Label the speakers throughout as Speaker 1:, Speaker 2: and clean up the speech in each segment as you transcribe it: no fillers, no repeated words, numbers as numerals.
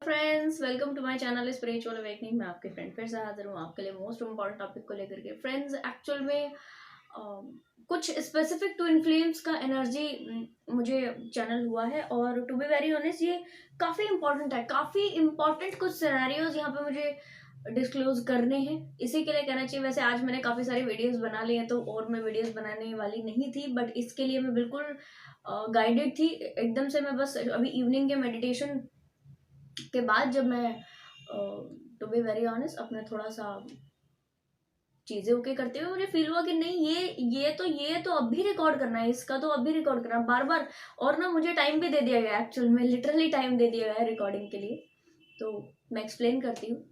Speaker 1: Friends, welcome to my channel spiritual awakening. मैं आपके friend फिर से हाजिर हूँ आपके लिए मोस्ट इम्पॉर्टेंट टॉपिक को लेकर के। फ्रेंड्स, एक्चुअल में कुछ स्पेसिफिक टू इन्फ्लुएंस का एनर्जी मुझे चैनल हुआ है, और टू बी वेरी ऑनेस्ट ये काफ़ी इंपॉर्टेंट है। काफ़ी इंपॉर्टेंट कुछ सिनेरियोज यहाँ पे मुझे डिस्क्लोज करने हैं, इसी के लिए कहना चाहिए। वैसे आज मैंने काफ़ी सारी वीडियोस बना ली हैं, तो और मैं वीडियोस बनाने वाली नहीं थी, बट इसके लिए मैं बिल्कुल गाइडेड थी एकदम से। मैं बस अभी इवनिंग के मेडिटेशन के बाद जब मैं टू बी वेरी ऑनेस्ट अपने थोड़ा सा चीजें ओके करते हुए मुझे फील हुआ कि नहीं, ये तो अभी रिकॉर्ड करना है, इसका तो अभी रिकॉर्ड करना है बार बार। और ना मुझे टाइम भी दे दिया गया, एक्चुअल में लिटरली टाइम दे दिया गया है रिकॉर्डिंग के लिए। तो मैं एक्सप्लेन करती हूँ।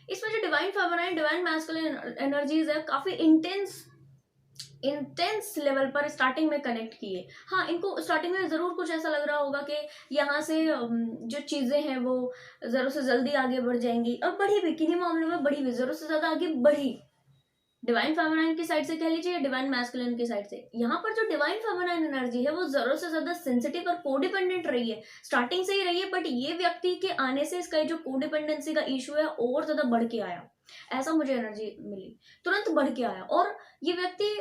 Speaker 1: इसमें जो divine feminine divine masculine energies है, काफी इंटेंस लेवल पर स्टार्टिंग में कनेक्ट किए। हाँ, इनको स्टार्टिंग में जरूर कुछ ऐसा लग रहा होगा कि यहाँ से जो चीजें हैं वो जरूर से जल्दी आगे बढ़ जाएंगी, और बढ़ी भी, किन्हीं मामलों में बढ़ी भी, जरूर से ज्यादा आगे बढ़ी, डिवाइन फेमिनाइन की साइड से कह लीजिए या डिवाइन मैस्कुलिन की साइड से। यहाँ पर जो डिवाइन फेमिनाइन एनर्जी है वो जरूरत से ज्यादा सेंसिटिव और कोडिपेंडेंट रही है, स्टार्टिंग से ही रही है, बट ये व्यक्ति के आने से इसका जो कोडिपेंडेंसी का इशू है और ज्यादा बढ़ के आया। ऐसा मुझे एनर्जी मिली, तुरंत बढ़ के आया। और ये व्यक्ति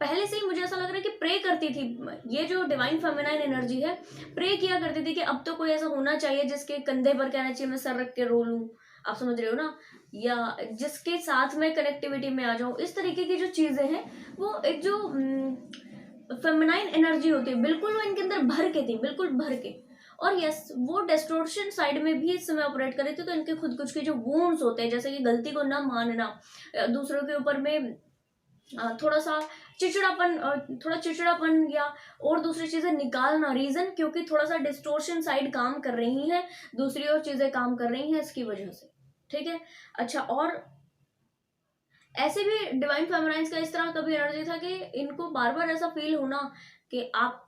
Speaker 1: पहले से ही मुझे ऐसा लग रहा है कि प्रे करती थी। ये जो डिवाइन फेमिनाइन एनर्जी है, प्रे किया करती थी कि अब तो कोई ऐसा होना चाहिए जिसके कंधे पर कहना चाहिए मैं सर रख के रो लूं, आप समझ रहे हो ना, या जिसके साथ मैं कनेक्टिविटी में आ जाऊं। इस तरीके की जो चीजें हैं, वो एक जो फेमिनाइन एनर्जी होती है, बिल्कुल वो इनके अंदर भर के थी, बिल्कुल भर के। और यस, वो डिस्टोर्शन साइड में भी इस समय ऑपरेट कर रही थी, तो इनके खुद कुछ के जो वूंड्स होते हैं, जैसे कि गलती को ना मानना, दूसरों के ऊपर में थोड़ा सा चिड़चिड़ापन या और दूसरी चीजें निकालना, रीजन क्योंकि थोड़ा सा डिस्टोर्शन साइड काम कर रही है, दूसरी और चीजें काम कर रही हैं इसकी वजह से। ठीक है, अच्छा। और ऐसे भी डिवाइन फेमिनाइन्स का इस तरह का भी एनर्जी था कि इनको बार बार ऐसा फील होना कि आप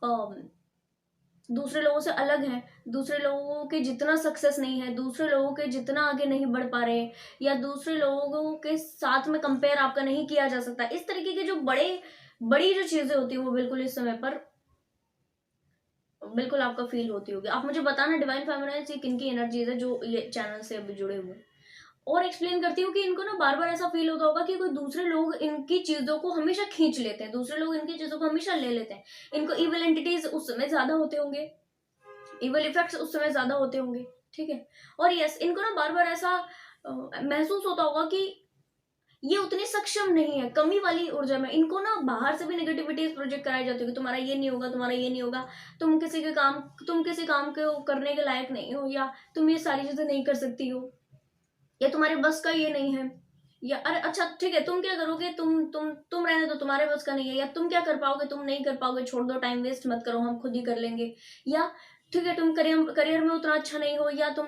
Speaker 1: दूसरे लोगों से अलग हैं, दूसरे लोगों के जितना सक्सेस नहीं है, दूसरे लोगों के जितना आगे नहीं बढ़ पा रहे, या दूसरे लोगों के साथ में कंपेयर आपका नहीं किया जा सकता। इस तरीके की जो बड़ी जो चीजें होती है वो बिल्कुल इस समय पर बिल्कुल आपका फील होती होगी। आप मुझे बताना डिवाइन फेमिनाइन्स किन की एनर्जीज है जो ये चैनल से अभी जुड़े हुए। और एक्सप्लेन करती हूँ कि इनको ना बार बार ऐसा फील होता होगा कि कोई दूसरे लोग इनकी चीजों को हमेशा खींच लेते हैं, दूसरे लोग इनकी चीजों को हमेशा ले लेते हैं। इनको इविल एंटिटीज उस समय ज्यादा होते होंगे, इवल इफेक्ट्स उस समय ज्यादा होते होंगे। ठीक है, और यस, इनको ना बार बार ऐसा महसूस होता होगा कि ये उतने सक्षम नहीं है, कमी वाली ऊर्जा में। इनको ना बाहर से भी नेगेटिविटीज प्रोजेक्ट कराई जाती है कि तुम्हारा ये नहीं होगा, तुम्हारा ये नहीं होगा, तुम किसी काम को करने के लायक नहीं हो, या तुम ये सारी चीजें नहीं कर सकती हो, या तुम्हारे बस का ये नहीं है, या अरे अच्छा ठीक है तुम क्या करोगे, तुम रहने दो, तुम्हारे बस का नहीं है, या तुम क्या कर पाओगे, तुम नहीं कर पाओगे, छोड़ दो, टाइम वेस्ट मत करो, हम खुद ही कर लेंगे। या ठीक है, तुम करियर में उतना अच्छा नहीं हो, या तुम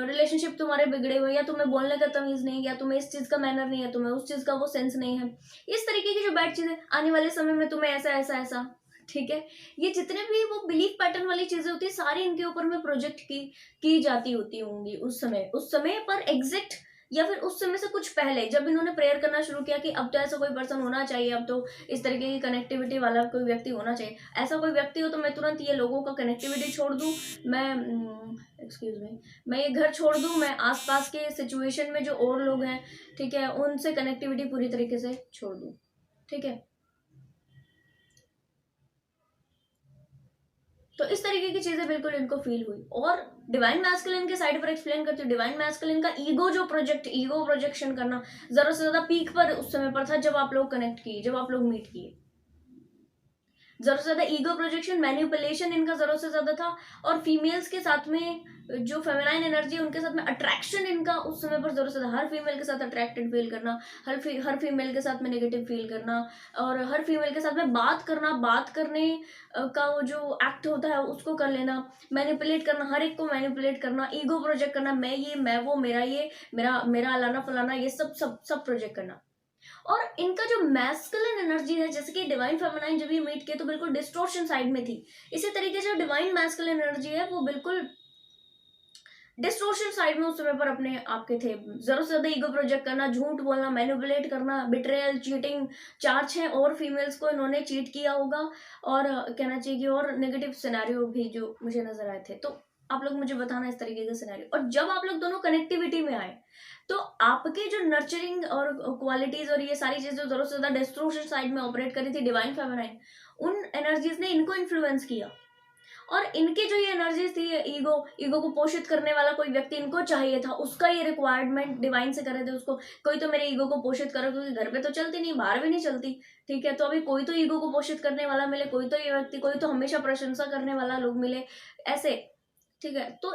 Speaker 1: रिलेशनशिप तुम्हारे बिगड़े हुए, या तुम्हें बोलने का तमीज नहीं, या तुम्हें इस चीज का मैनर नहीं है, तुम्हें उस चीज का वो सेंस नहीं है। इस तरीके की जो बैड चीजें, आने वाले समय में तुम्हें ऐसा ऐसा ऐसा। ठीक है, ये जितने भी वो बिलीफ पैटर्न वाली चीजें होती है, सारी इनके ऊपर में प्रोजेक्ट की जाती होती होंगी उस समय पर एग्जैक्ट, या फिर उस समय से कुछ पहले जब इन्होंने प्रेयर करना शुरू किया कि अब तो ऐसा कोई पर्सन होना चाहिए, अब तो इस तरीके की कनेक्टिविटी वाला कोई व्यक्ति होना चाहिए। ऐसा कोई व्यक्ति हो तो मैं तुरंत ये लोगों का कनेक्टिविटी छोड़ दूं, मैं एक्सक्यूज मी, मैं ये घर छोड़ दूं, मैं आसपास के सिचुएशन में जो और लोग हैं, ठीक है, उनसे कनेक्टिविटी पूरी तरीके से छोड़ दूं। ठीक है, तो इस तरीके की चीजें बिल्कुल इनको फील हुई। और डिवाइन मैस्कुलिन के साइड पर एक्सप्लेन करती हूँ। डिवाइन मैस्कुलिन का ईगो प्रोजेक्शन करना जरूरत से ज्यादा पीक पर उस समय पर था, जब आप लोग कनेक्ट किए, जब आप लोग मीट किए। जरूरत से ज्यादा ईगो प्रोजेक्शन, मैनिपुलेशन इनका जरूरत से ज्यादा था। और फीमेल्स के साथ में जो फेमिनाइन एनर्जी है उनके साथ में अट्रैक्शन इनका उस समय पर जरूरत से ज्यादा, हर फीमेल के साथ अट्रैक्टेड फील करना, हर फीमेल के साथ में नेगेटिव फील करना, और हर फीमेल के साथ में बात करना, बात करने का वो जो एक्ट होता है उसको कर लेना, मैनिपुलेट करना, हर एक को मैनिपुलेट करना, ईगो प्रोजेक्ट करना, मैं ये, मैं वो, मेरा ये, मेरा मेरा अलाना फलाना, ये सब सब सब प्रोजेक्ट करना। और इनका जो मैस्कुलिन एनर्जी है, जैसे कि डिवाइन फेमिनाइन जब ये मीट किए तो बिल्कुल डिस्टोर्शन साइड में थी, इसी तरीके से डिवाइन मैस्कुलिन एनर्जी है वो बिल्कुल डिस्टोर्शन साइड में उस समय पर अपने आपके थे। जरूरत से ज्यादा ईगो प्रोजेक्ट करना, झूठ बोलना, मैनिपुलेट करना, बिट्रेयल, चीटिंग, 4-6 और फीमेल्स को इन्होंने चीट किया होगा, और कहना चाहिए कि और नेगेटिव सिनेरियो भी जो मुझे नजर आए थे। तो आप लोग मुझे बताना इस तरीके का सिनेरियो। और जब आप लोग दोनों कनेक्टिविटी में आए तो आपके जो नर्चरिंग और क्वालिटीज और ये सारी चीजें जरूरत से ज्यादा डिस्ट्रक्शन साइड में ऑपरेट करी थी डिवाइन फेमिनाइन, उन एनर्जीज ने इनको इन्फ्लुएंस किया। और इनके जो ये एनर्जीज थी, ईगो ईगो को पोषित करने वाला कोई व्यक्ति इनको चाहिए था, उसका ये रिक्वायरमेंट डिवाइन से कर रहे थे उसको, कोई तो मेरे ईगो को पोषित करो, क्योंकि घर पे तो चलती नहीं, बाहर भी नहीं चलती, ठीक है, तो अभी कोई तो ईगो को पोषित करने वाला मिले, कोई तो ये व्यक्ति, कोई तो हमेशा प्रशंसा करने वाला लोग मिले, ऐसे, ठीक है। तो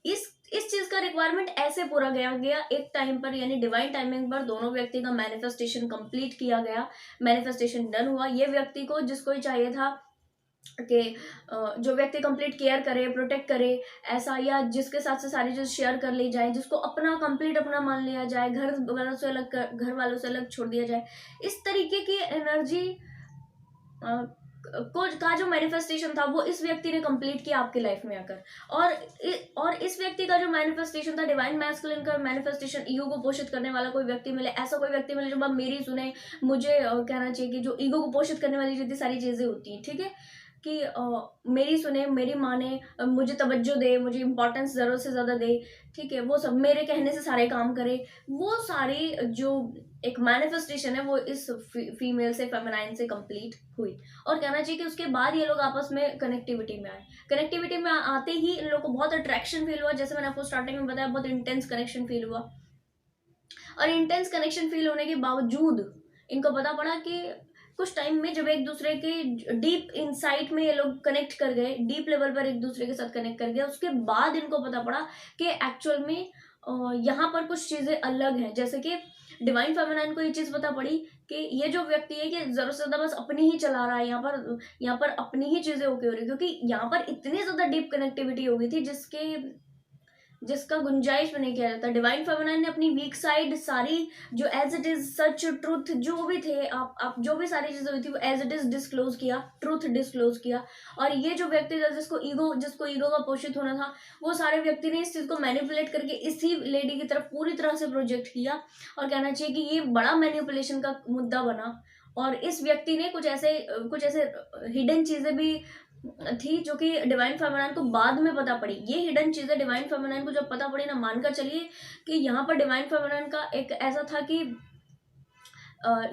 Speaker 1: इस चीज का रिक्वायरमेंट ऐसे पूरा गया गया एक टाइम पर, यानी डिवाइन टाइमिंग पर दोनों व्यक्ति का मैनिफेस्टेशन कंप्लीट किया गया, मैनिफेस्टेशन डन हुआ। ये व्यक्ति को जिसको ही चाहिए था कि जो व्यक्ति कंप्लीट केयर करे, प्रोटेक्ट करे, ऐसा, या जिसके साथ से सारी चीज शेयर कर ली जाए, जिसको अपना कंप्लीट अपना मान लिया जाए, घर वालों से अलग छोड़ दिया जाए, इस तरीके की एनर्जी को का जो मैनिफेस्टेशन था वो इस व्यक्ति ने कंप्लीट किया आपकी लाइफ में आकर। और इस व्यक्ति का जो मैनिफेस्टेशन था डिवाइन मैस्कुलिन का मैनिफेस्टेशन, ईगो को पोषित करने वाला कोई व्यक्ति मिले, ऐसा कोई व्यक्ति मिले जो अब मेरी सुने, मुझे कहना चाहिए कि जो ईगो को पोषित करने वाली जितनी सारी चीजें होती हैं, ठीक है, कि मेरी सुने, मेरी माने, मुझे तवज्जो दे, मुझे इंपॉर्टेंस जरूरत से ज्यादा दे, ठीक है, वो सब मेरे कहने से सारे काम करे, वो सारी जो एक मैनिफेस्टेशन है वो इस फीमेल से, फेमिनाइन से कंप्लीट हुई। और कहना चाहिए कि उसके बाद ये लोग आपस में कनेक्टिविटी में आए। कनेक्टिविटी में आते ही इन लोगों को बहुत अट्रैक्शन फील हुआ, जैसे मैंने आपको स्टार्टिंग में बताया, बहुत इंटेंस कनेक्शन फील हुआ। और इंटेंस कनेक्शन फील होने के बावजूद इनको पता पड़ा कि कुछ टाइम में जब एक दूसरे के डीप इनसाइट में ये लोग कनेक्ट कर गए, डीप लेवल पर एक दूसरे के साथ कनेक्ट कर गए, उसके बाद इनको पता पड़ा कि एक्चुअल में यहाँ पर कुछ चीजें अलग हैं। जैसे कि डिवाइन फेमिनाइन को ये चीज पता पड़ी कि ये जो व्यक्ति है कि जरूरत से ज्यादा बस अपनी ही चला रहा है, यहाँ पर अपनी ही चीजें ओके हो रही, क्योंकि यहाँ पर इतनी ज्यादा डीप कनेक्टिविटी हो गई थी जिसका गुंजाइश भी नहीं किया जाता। डिवाइन फेमिनाइन ने अपनी वीक साइड सारी, जो as it is such truth जो भी थे, आप जो भी सारी चीजें हुई थी वो एज इट इज डिस्क्लोज किया, ट्रूथ डिस्क्लोज किया। और ये जो व्यक्ति था जिसको ईगो का पोषित होना था, वो सारे व्यक्ति ने इस चीज को मैनिपुलेट करके इसी लेडी की तरफ पूरी तरह से प्रोजेक्ट किया। और कहना चाहिए कि ये बड़ा मैनिपुलेशन का मुद्दा बना। और इस व्यक्ति ने कुछ ऐसे हिडन चीजें भी थी जो कि डिवाइन फेमिनाइन को बाद में पता पड़ी। ये हिडन चीजें डिवाइन फेमिनाइन को जब पता पड़ी ना, मानकर चलिए कि यहाँ पर डिवाइन फेमिनाइन का एक ऐसा था कि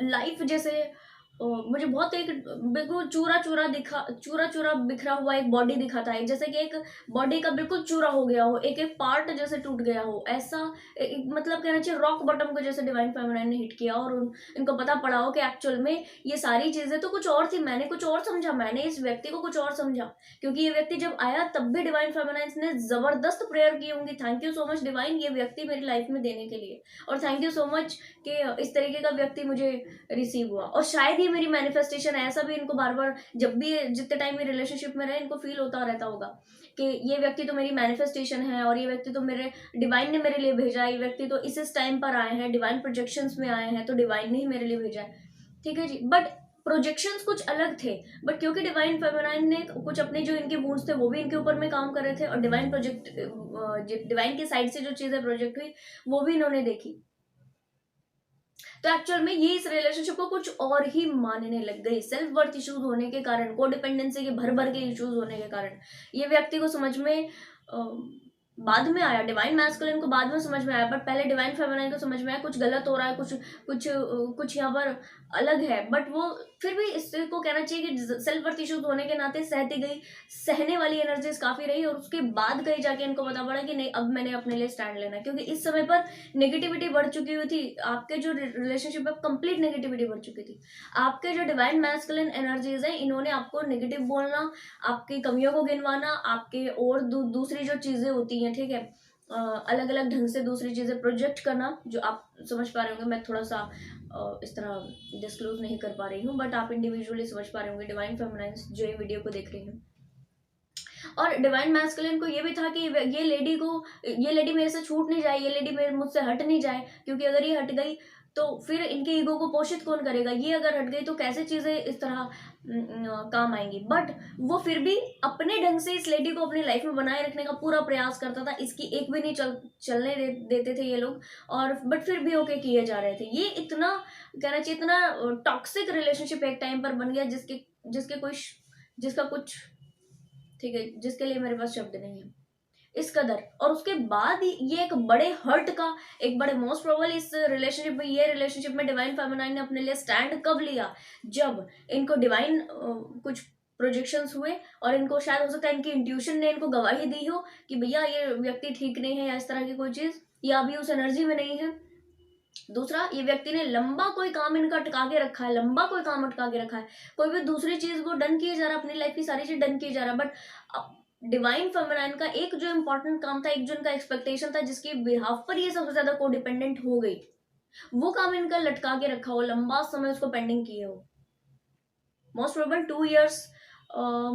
Speaker 1: लाइफ जैसे मुझे बहुत एक बिल्कुल चूरा चूरा बिखरा हुआ एक बॉडी दिखाता है, जैसे कि एक बॉडी का बिल्कुल चूरा हो गया हो, एक एक पार्ट जैसे टूट गया हो, ऐसा मतलब कहना चाहिए रॉक बॉटम को जैसे डिवाइन फेमिनाइन ने हिट किया। और इनको पता पड़ा हो कि एक्चुअल में ये सारी चीजें तो कुछ और थी, मैंने कुछ और समझा, मैंने इस व्यक्ति को कुछ और समझा। क्योंकि ये व्यक्ति जब आया तब भी डिवाइन फेमिनाइन ने जबरदस्त प्रेयर की होंगी, thank you so much divine ये व्यक्ति मेरी लाइफ में देने के लिए, और थैंक यू सो मच कि इस तरीके का व्यक्ति मुझे रिसीव हुआ। और शायद ही मेरी मैनिफेस्टेशन है, ऐसा भी इनको बार बार जब भी जितने टाइम ये रिलेशनशिप में रहे इनको फील होता रहता होगा कि ये व्यक्ति तो मेरी मैनिफेस्टेशन है, और ये व्यक्ति तो मेरे डिवाइन ने मेरे लिए भेजा है, ये व्यक्ति तो इस टाइम पर आए हैं, डिवाइन प्रोजेक्शंस में आए हैं, तो डिवाइन ने ही मेरे लिए भेजा है, ठीक है जी। बट प्रोजेक्शंस कुछ अलग थे, बट क्योंकि डिवाइन फेमिनाइन ने कुछ अपने जो इनके वुंड्स थे वो भी इनके ऊपर में काम कर रहे थे, और डिवाइन की साइड से जो चीजें प्रोजेक्ट हुई वो भी इन्होंने देखी। तो एक्चुअल में ये इस रिलेशनशिप को कुछ और ही मानने लग गई। सेल्फ वर्थ इश्यूज होने के कारण, कोडिपेंडेंसी के भर भर के इश्यूज होने के कारण ये व्यक्ति को समझ में बाद में आया, डिवाइन मैस्कुलिन को बाद में समझ में आया, बट पहले डिवाइन फेमिनाइन को समझ में आया कुछ गलत हो रहा है, कुछ यहाँ पर अलग है। बट वो फिर भी इसको कहना चाहिए कि सेल्फ वर्थ इश्यूज होने के नाते सहती गई, सहने वाली एनर्जीज काफी रही, और उसके बाद कहीं जाके इनको पता पड़ा कि नहीं अब मैंने अपने लिए स्टैंड लेना है। क्योंकि इस समय पर नेगेटिविटी बढ़ चुकी हुई थी, आपके जो रिलेशनशिप है कंप्लीट नेगेटिविटी बढ़ चुकी थी। आपके जो डिवाइन मैस्कुलिन एनर्जीज है इन्होंने आपको नेगेटिव बोलना, आपकी कमियों को गिनवाना, आपके और दूसरी जो चीजें होती हैं, ठीक है, अलग अलग ढंग से दूसरी चीजें प्रोजेक्ट करना, जो आप समझ पा रहे होंगे। मैं थोड़ा सा इस तरह डिस्क्लोज नहीं कर पा रही हूँ, बट आप इंडिविजुअली समझ पा रहे होंगे डिवाइन फेमिनाइन जो ये वीडियो को देख रही हैं। और डिवाइन मैस्कुलिन को ये भी था कि ये लेडी मेरे से छूट नहीं जाए, ये लेडी मेरे मुझसे हट नहीं जाए, क्योंकि अगर ये हट गई तो फिर इनके ईगो को पोषित कौन करेगा, ये अगर हट गई तो कैसे चीजें इस तरह काम आएंगी। बट वो फिर भी अपने ढंग से इस लेडी को अपनी लाइफ में बनाए रखने का पूरा प्रयास करता था, इसकी एक भी नहीं चलने देते थे ये लोग, और बट फिर भी ओके किए जा रहे थे। ये इतना कहना चाहिए इतना टॉक्सिक रिलेशनशिप एक टाइम पर बन गया जिसका कुछ, ठीक है, जिसके लिए मेरे पास शब्द नहीं है। इस कदर, और उसके बाद ये एक बड़े हर्ट का, एक बड़े मोस्ट प्रोबेबल इस रिलेशनशिप में डिवाइन फेमिनाइन ने अपने लिए स्टैंड कब लिया, जब इनको डिवाइन कुछ प्रोजेक्शंस हुए और इनको शायद हो सकता है इनकी इंट्यूशन ने इनको गवाही दी हो कि भैया ये व्यक्ति ठीक नहीं है या इस तरह की कोई चीज, या अभी उस एनर्जी में नहीं है। दूसरा, ये व्यक्ति ने लंबा कोई काम इनका अटका के रखा है, लंबा कोई काम अटका के रखा है, कोई भी दूसरी चीज वो डन किए जा रहा है, अपनी लाइफ की सारी चीज डन किए जा रहा है, बट डिवाइन फेमिनाइन का एक जो इंपॉर्टेंट काम था, एक जो इनका एक्सपेक्टेशन था, जिसकी बिहाफ पर ये सबसे ज्यादा को डिपेंडेंट हो गई, वो काम इनका लटका के रखा हो, लंबा समय उसको पेंडिंग किए हो, most probable 2 years,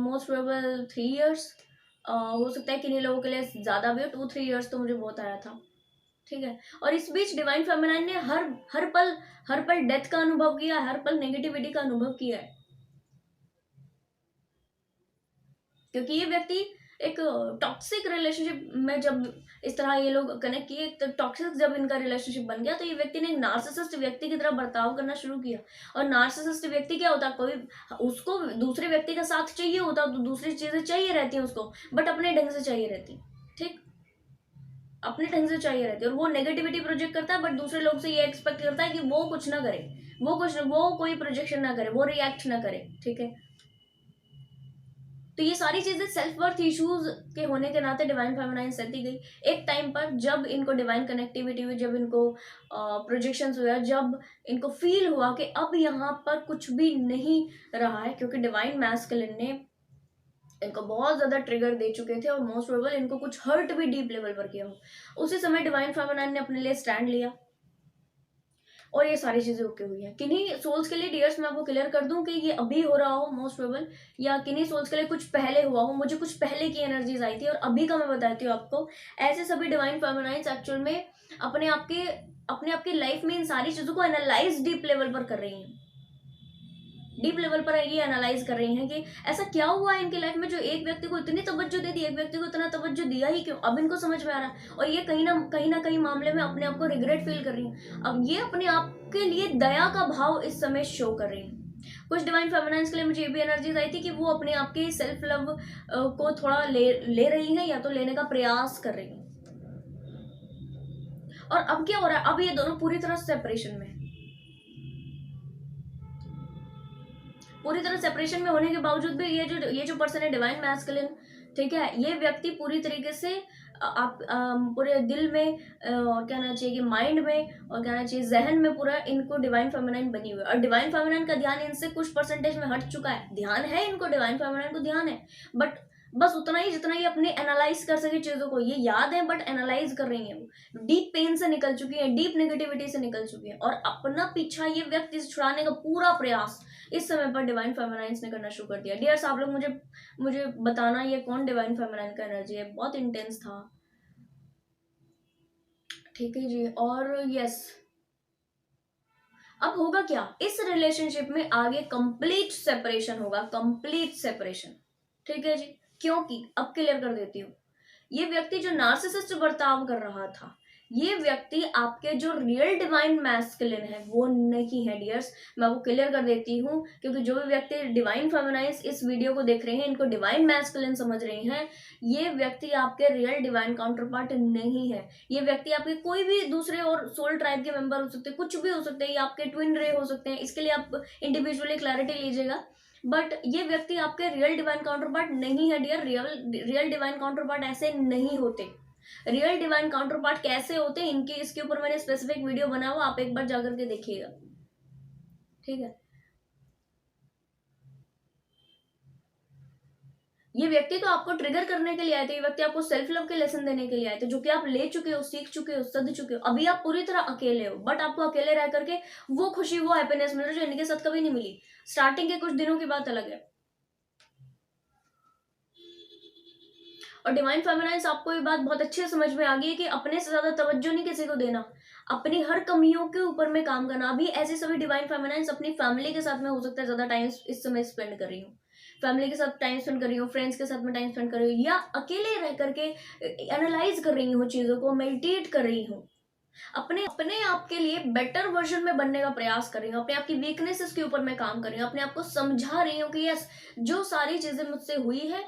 Speaker 1: most probable 3 years, हो सकता है किन्हीं लोगों के लिए ज्यादा भी हो, 2-3 years तो मुझे बहुत आया था, ठीक है। और इस बीच डिवाइन फेमिनाइन ने हर पल डेथ का अनुभव किया, हर पल नेगेटिविटी का अनुभव किया है, क्योंकि ये व्यक्ति एक टॉक्सिक रिलेशनशिप में, जब इस तरह ये लोग कनेक्ट किए, तो टॉक्सिक जब इनका रिलेशनशिप बन गया, तो ये व्यक्ति ने एक नार्सिसिस्ट व्यक्ति की तरह बर्ताव करना शुरू किया। और नार्सिसिस्ट व्यक्ति क्या होता है, कोई उसको दूसरे व्यक्ति का साथ चाहिए होता, तो दूसरी चीजें चाहिए रहती हैं उसको, बट अपने ढंग से चाहिए रहती, ठीक, अपने ढंग से चाहिए रहती है, और वो नेगेटिविटी प्रोजेक्ट करता है, बट दूसरे लोग से ये एक्सपेक्ट करता है कि वो कुछ ना करे, वो कोई प्रोजेक्शन ना करे, वो रिएक्ट ना करे, ठीक है। तो ये सारी चीजें सेल्फ वर्थ इश्यूज के होने के नाते डिवाइन फेमिनाइन सहती गई। एक टाइम पर जब इनको डिवाइन कनेक्टिविटी हुई, जब इनको प्रोजेक्शंस हुआ, जब इनको फील हुआ कि अब यहाँ पर कुछ भी नहीं रहा है, क्योंकि डिवाइन मैस्कुलिन ने इनको बहुत ज्यादा ट्रिगर दे चुके थे, और मोस्ट प्रोबेबल इनको कुछ हर्ट भी डीप लेवल पर किया हो, उसी समय डिवाइन फेमिनाइन ने अपने लिए स्टैंड लिया, और ये सारी चीजें ओके हुई है। किन्हीं सोल्स के लिए डियर्स मैं आपको क्लियर कर दूं कि ये अभी हो रहा हो मोस्ट प्रोबेबल, या किन्हीं सोल्स के लिए कुछ पहले हुआ हो, मुझे कुछ पहले की एनर्जीज आई थी और अभी का मैं बताती हूँ आपको। ऐसे सभी डिवाइन फेमिनाइन्स एक्चुअल में अपने आप की लाइफ में इन सारी चीजों को एनालाइज डीप लेवल पर कर रही हैं, डीप लेवल पर ये एनालाइज कर रही हैं कि ऐसा क्या हुआ है इनकी लाइफ में, जो एक व्यक्ति को इतनी तवज्जो दे दी, एक व्यक्ति को इतना तवज्जो दिया ही क्यों, अब इनको समझ में आ रहा है, और ये कहीं ना कहीं मामले में अपने आप को रिग्रेट फील कर रही हैं। अब ये अपने आप के लिए दया का भाव इस समय शो कर रही हैं। कुछ डिवाइन फेमिनाइन्स के लिए मुझे ये भी एनर्जीज आई थी कि वो अपने आप के सेल्फ लव को थोड़ा ले रही है, या तो लेने का प्रयास कर रही है। और अब क्या हो रहा है, अब ये दोनों पूरी तरह सेपरेशन में, पूरी तरह सेपरेशन में होने के बावजूद भी ये जो पर्सन है डिवाइन मैस्कुलिन, ठीक है, ये व्यक्ति पूरी तरीके से आप पूरे दिल में और कहना चाहिए कि माइंड में, और कहना चाहिए जहन में, पूरा इनको डिवाइन फेमिनाइन बनी हुई है, और डिवाइन फेमिनाइन का ध्यान इनसे कुछ परसेंटेज में हट चुका है। ध्यान है इनको, डिवाइन फेमिनाइन को ध्यान है, बट बस उतना ही जितना ये अपने एनालाइज कर सके चीजों को, ये याद है बट एनालाइज कर रही है, वो डीप पेन से निकल चुकी है, डीप नेगेटिविटी से निकल चुकी है, और अपना पीछा ये व्यक्ति से छुड़ाने का पूरा प्रयास इस समय पर डिवाइन फेमिनाइन्स ने करना शुरू कर दिया। डियर्स, आप लोग मुझे बताना ये कौन डिवाइन फेमिनाइन का एनर्जी है, बहुत इंटेंस था, ठीक है जी। और यस, अब होगा क्या इस रिलेशनशिप में, आगे कंप्लीट सेपरेशन होगा, कंप्लीट सेपरेशन, ठीक है जी। क्योंकि अब क्लियर कर देती हूँ, ये व्यक्ति जो नार्सिसिस्ट बर्ताव कर रहा था, ये व्यक्ति आपके जो रियल डिवाइन मैस्कुलिन है वो नहीं है डियर्स, मैं वो क्लियर कर देती हूँ, क्योंकि जो भी व्यक्ति डिवाइन फेमिनाइन्स इस वीडियो को देख रहे हैं, इनको डिवाइन मैस्कुलिन समझ रहे हैं, ये व्यक्ति आपके रियल डिवाइन काउंटर पार्ट नहीं है। ये व्यक्ति आपके कोई भी दूसरे और सोल ट्राइब के मेंबर हो सकते हैं, कुछ भी हो सकते हैं, ये आपके ट्विन रे हो सकते हैं, इसके लिए आप इंडिविजुअली क्लैरिटी लीजिएगा, बट ये व्यक्ति आपके रियल डिवाइन काउंटर पार्ट नहीं है dear. Real divine counterpart ऐसे नहीं होते। रियल डिवाइन काउंटर पार्ट कैसे होते हैं, इनके इसके ऊपर मैंने स्पेसिफिक वीडियो बना हुआ, आप एक बार जाकर के देखिएगा, ठीक है। ये व्यक्ति तो आपको ट्रिगर करने के लिए आए थे, ये व्यक्ति आपको सेल्फ लव के लेसन देने के लिए आए थे, जो कि आप ले चुके हो, सीख चुके हो, सद चुके हो। अभी आप पूरी तरह अकेले हो, बट आपको अकेले रह करके वो खुशी, वो हैप्पीनेस मिल रही है जो इनके साथ कभी नहीं मिली। स्टार्टिंग के कुछ दिनों की बात अलग है। और डिवाइन फेमिनाइन्स, आपको ये बात बहुत अच्छे से समझ में आ गई है कि अपने से ज्यादा तवज्जो नहीं किसी को देना, अपनी हर कमियों के ऊपर में काम करना। अभी ऐसे सभी डिवाइन फेमिनाइन्स अपनी फैमिली के साथ में हो सकता है ज्यादा टाइम इस समय स्पेंड कर रही हूँ, फैमिली के साथ टाइम स्पेंड कर रही हूँ, फ्रेंड्स के साथ में टाइम स्पेंड कर रही हूँ, या अकेले रह करके एनालाइज कर रही हूँ चीजों को, मेडिटेट कर रही हूँ, अपने अपने आप के लिए बेटर वर्जन में बनने का प्रयास कर रही हूँ, अपने आप की वीकनेसेस के ऊपर मैं काम कर रही हूँ, अपने आप को समझा रही हूँ कि यस, जो सारी चीजें मुझसे हुई है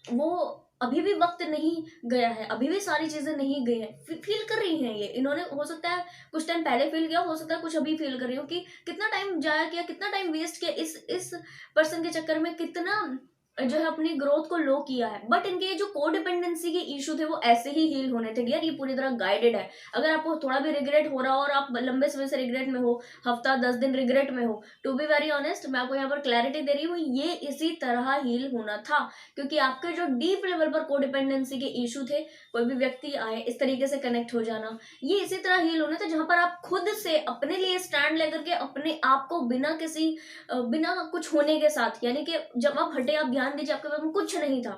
Speaker 1: वो अभी भी वक्त नहीं गया है, अभी भी सारी चीजें नहीं गई हैं, फील कर रही हैं ये। इन्होंने हो सकता है कुछ टाइम पहले फील किया, हो सकता है कुछ अभी फील कर रही हो कि कितना टाइम जाया किया, कितना टाइम वेस्ट किया इस पर्सन के चक्कर में, कितना जो है अपनी ग्रोथ को लो किया है। बट इनके ये जो कोडिपेंडेंसी के इशू थे वो ऐसे ही हील होने थे यार, ये पूरी तरह गाइडेड है। अगर आपको थोड़ा भी रिग्रेट हो रहा हो और आप लंबे समय से रिग्रेट में हो, हफ्ता 10 दिन रिग्रेट में हो, टू बी वेरी ऑनेस्ट मैं आपको यहाँ पर क्लैरिटी दे रही हूँ, ये इसी तरह हील होना था। क्योंकि आपके जो डीप लेवल पर कोडिपेंडेंसी के इशू थे, कोई भी व्यक्ति आए इस तरीके से कनेक्ट हो जाना, ये इसी तरह हील होना था, जहां पर आप खुद से अपने लिए स्टैंड लेकर के अपने आप को बिना किसी बिना कुछ होने के साथ, यानी कि जब आप हटे, आप ध्यान दीजिए आपके पास में कुछ नहीं था,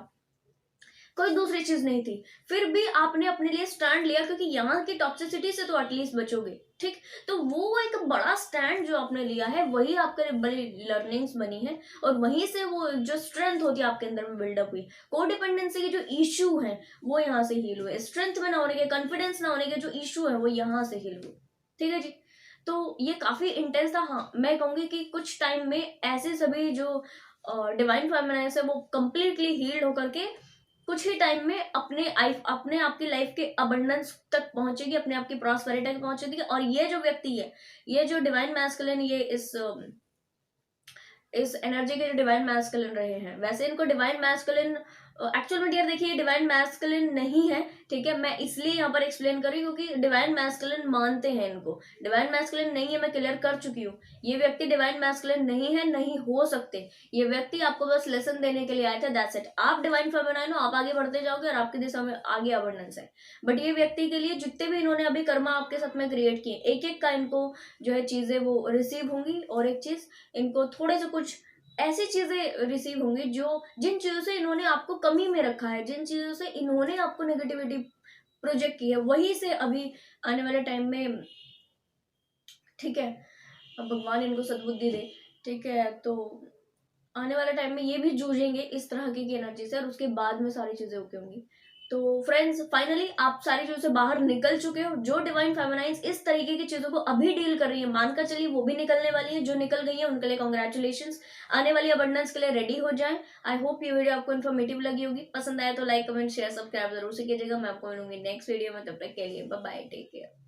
Speaker 1: कोई दूसरी चीज नहीं थी, फिर भी आपने अपने लिए स्टैंड लिया, क्योंकि यहाँ की टॉक्सिसिटी से तो एटलीस्ट बचोगे। ठीक, तो वो एक बड़ा स्टैंड जो आपने लिया है वही आपके लिए बड़ी लर्निंग्स बनी है, और वहीं से वो जो स्ट्रेंथ होती है आपके अंदर में बिल्डअप हुई। कोडिपेंडेंसी के जो इशू है वो यहाँ से हील हुए, स्ट्रेंथ में ना होने के, कॉन्फिडेंस ना होने के जो इशू है वो यहाँ से हील हुए। ठीक है जी, तो ये काफी इंटेंस था। हाँ, मैं कहूंगी कि कुछ टाइम में ऐसे सभी जो डिवाइन फेमिनाइज है वो कंप्लीटली हील्ड होकर के कुछ ही टाइम में अपने आपकी लाइफ के अबंडेंस तक पहुंचेगी, अपने आप की प्रॉस्पेरिटी तक पहुंचेगी। और ये जो व्यक्ति है, ये जो डिवाइन मैस्कुलिन, ये इस एनर्जी के जो डिवाइन मैस्कुलिन रहे हैं, वैसे इनको डिवाइन मैस्कुलिन एक्चुअल में डियर देखिए डिवाइन मैस्कुलिन नहीं है। ठीक है, मैं इसलिए यहाँ पर एक्सप्लेन कर रही हूँ क्योंकि डिवाइन मैस्कुलिन मानते हैं इनको, डिवाइन मैस्कुलिन नहीं है, मैं क्लियर कर चुकी हूँ। ये व्यक्ति डिवाइन मैस्कुलिन नहीं है, नहीं हो सकते। ये व्यक्ति आपको बस लेसन देने के लिए आए थे, दैट्स इट। आप डिवाइन फेमिनाइन हो, आप आगे बढ़ते जाओगे और आपकी दिशा में आगे अबंडेंस है। बट ये व्यक्ति के लिए जितने भी इन्होंने अभी कर्मा आपके साथ में क्रिएट किए, एक एक का इनको जो है चीजें वो रिसीव होंगी। और एक चीज, इनको थोड़े से कुछ ऐसी चीजें रिसीव होंगी जो, जिन चीजों से इन्होंने आपको कमी में रखा है, जिन चीजों से इन्होंने आपको नेगेटिविटी प्रोजेक्ट की है, वही से अभी आने वाले टाइम में, ठीक है, अब भगवान इनको सद्बुद्धि दे। ठीक है, तो आने वाले टाइम में ये भी जूझेंगे इस तरह की एनर्जी से, और उसके बाद में सारी चीजें ओके होंगी। तो फ्रेंड्स, फाइनली आप सारी चीजों से बाहर निकल चुके हो। जो डिवाइन फेमिनाइंस इस तरीके की चीजों को अभी डील कर रही है, मानकर चलिए वो भी निकलने वाली है। जो निकल गई है उनके लिए कॉन्ग्रेचुलेशंस, आने वाली अबंडेंस के लिए रेडी हो जाएं। आई होप ये वीडियो आपको इन्फॉर्मेटिव लगी होगी। पसंद आया तो लाइक, कमेंट, शेयर, सब्सक्राइब जरूर से कीजिएगा। मैं आपको मिलूंगी नेक्स्ट वीडियो में, तब तक के लिए बाय बाय, टेक केयर।